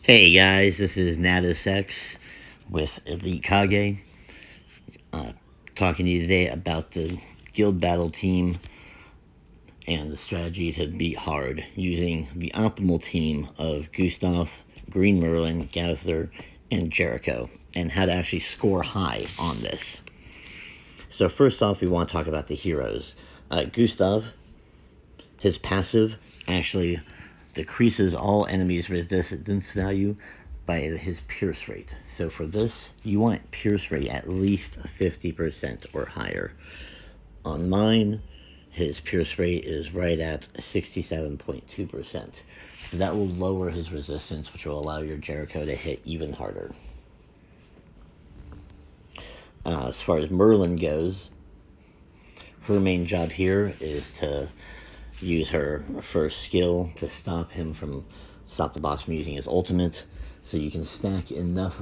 Hey guys, this is NatoSex with Elite Kage, talking to you today about the guild battle team and the strategy to beat hard using the optimal team of Gustav, Green Merlin, Gowther, and Jericho, and how to actually score high on this. So first off, we want to talk about the heroes. Gustav, his passive actually decreases all enemies' resistance value by his pierce rate. So for this, you want pierce rate at least 50% or higher. On mine, his pierce rate is right at 67.2%. So that will lower his resistance, which will allow your Jericho to hit even harder. As far as Merlin goes, her main job here is to use her first skill to stop the boss from using his ultimate, so you can stack enough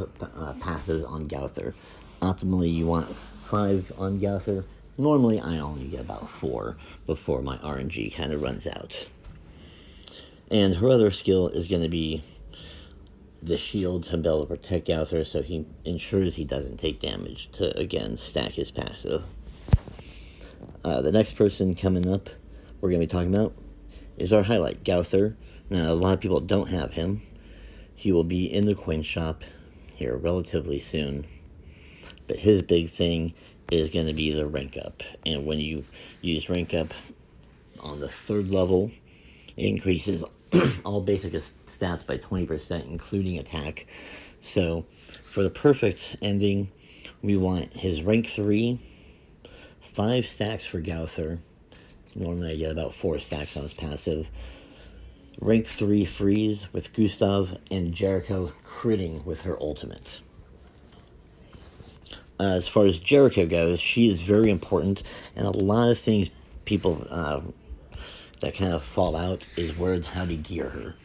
passes on Gowther. Optimally, you want 5 on Gowther. Normally, I only get about 4 before my RNG kind of runs out. And her other skill is going to be the shield to be able to protect Gowther, so he ensures he doesn't take damage to, again, stack his passive. The next person coming up we're going to be talking about is our highlight, Gowther. Now, a lot of people don't have him. He will be in the coin shop here relatively soon. But his big thing is going to be the rank up. And when you use rank up on the 3rd level, it increases all basic stats by 20%, including attack. So, for the perfect ending, we want his rank 3, 5 stacks for Gowther. Normally I get about 4 stacks on his passive. Rank 3 freeze with Gustav, and Jericho critting with her ultimate. As far as Jericho goes, she is very important, and a lot of things people that kind of fall out is how to gear her.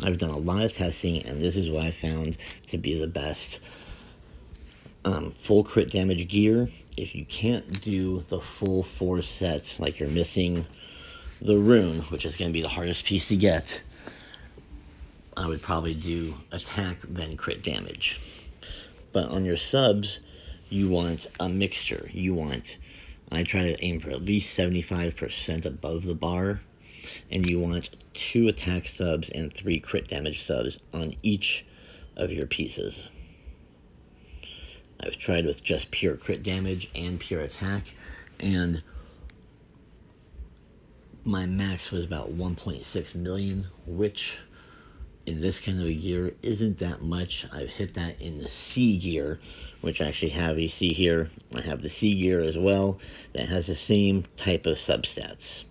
I've done a lot of testing, and this is what I found to be the best. Full crit damage gear. If you can't do the full 4 set, like you're missing the rune, which is going to be the hardest piece to get, I would probably do attack, then crit damage. But on your subs, you want a mixture. I try to aim for at least 75% above the bar, and you want 2 attack subs and 3 crit damage subs on each of your pieces. I've tried with just pure crit damage and pure attack, and my max was about 1.6 million, which in this kind of a gear isn't that much. I've hit that in the C gear, which I actually have. You see here, I have the C gear as well that has the same type of substats.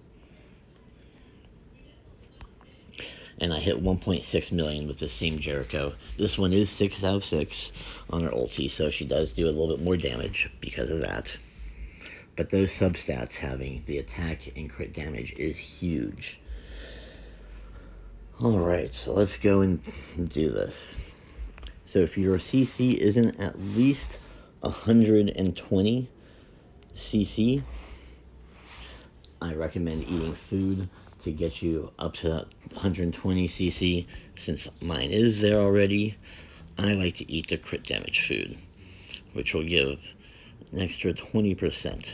And I hit 1.6 million with the same Jericho. This one is 6 out of 6 on her ulti, so she does do a little bit more damage because of that. But those substats, having the attack and crit damage, is huge. Alright, so let's go and do this. So if your CC isn't at least 120 CC, I recommend eating food to get you up to that 120 CC. Since mine is there already, I like to eat the crit damage food, which will give an extra 20%.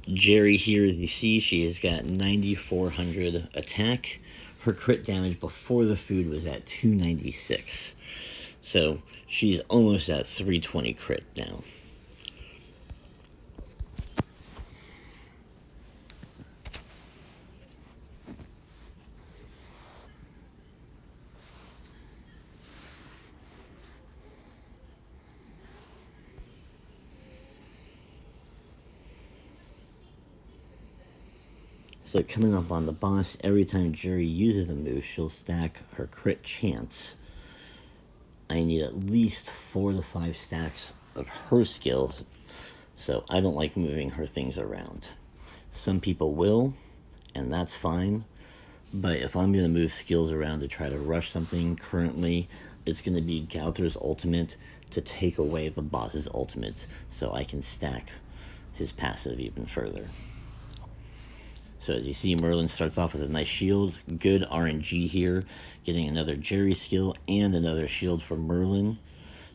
Jerry here, as you see, she has got 9,400 attack. Her crit damage before the food was at 296. So she's almost at 320 crit now. So coming up on the boss, every time Jerry uses a move, she'll stack her crit chance. I need at least 4 to 5 stacks of her skills, so I don't like moving her things around. Some people will, and that's fine, but if I'm going to move skills around to try to rush something, currently it's going to be Gowther's ultimate to take away the boss's ultimate, so I can stack his passive even further. So as you see, Merlin starts off with a nice shield. Good RNG here, getting another Jerry skill and another shield for Merlin.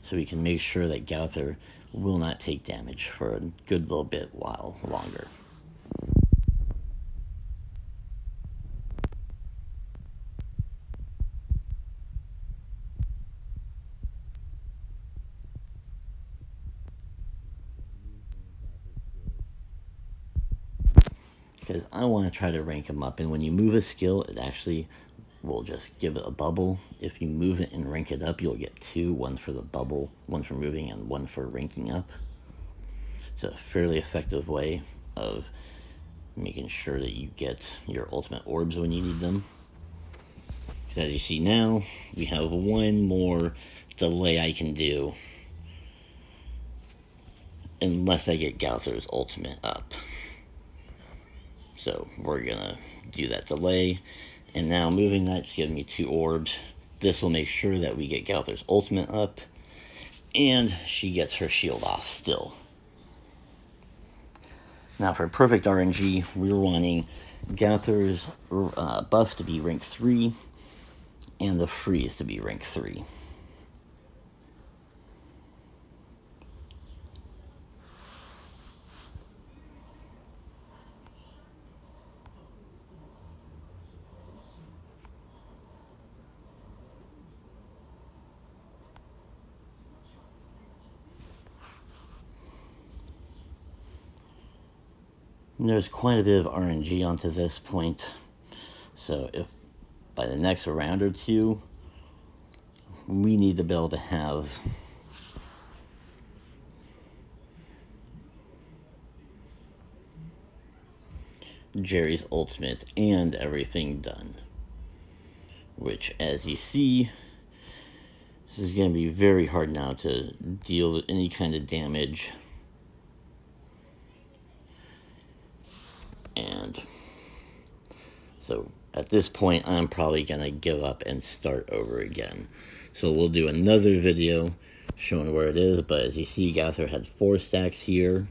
So we can make sure that Gowther will not take damage for a good little bit while longer. Because I want to try to rank him up, and when you move a skill, it actually will just give it a bubble. If you move it and rank it up, you'll get two, one for the bubble, one for moving, and one for ranking up. It's a fairly effective way of making sure that you get your ultimate orbs when you need them. Because as you see now, we have one more delay I can do, unless I get Gowther's ultimate up. So we're gonna do that delay, and now moving that's giving me two orbs. This will make sure that we get Gowther's ultimate up, and she gets her shield off still. Now for perfect RNG, we're wanting Gowther's buff to be rank 3, and the freeze to be rank 3. And there's quite a bit of RNG onto this point, so if by the next round or two, we need to be able to have Jerry's ultimate and everything done. Which, as you see, this is going to be very hard now to deal with any kind of damage. And so at this point, I'm probably going to give up and start over again. So we'll do another video showing where it is. But as you see, Gowther had 4 stacks here.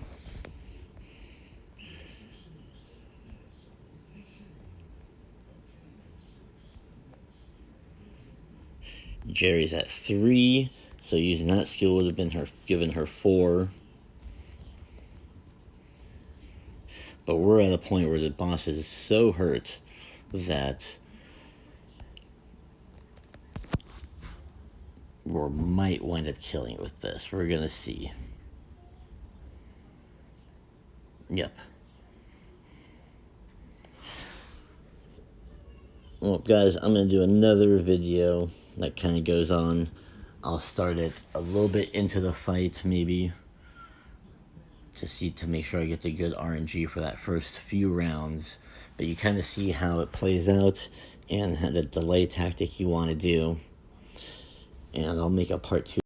Jerry's at 3, so using that skill would have been given her 4. But we're at a point where the boss is so hurt that we might wind up killing it with this. We're gonna see. Yep. Well, guys, I'm gonna do another video that kind of goes on. I'll start it a little bit into the fight, maybe, to make sure I get the good RNG for that first few rounds. But you kind of see how it plays out and the delay tactic you want to do. And I'll make a part 2.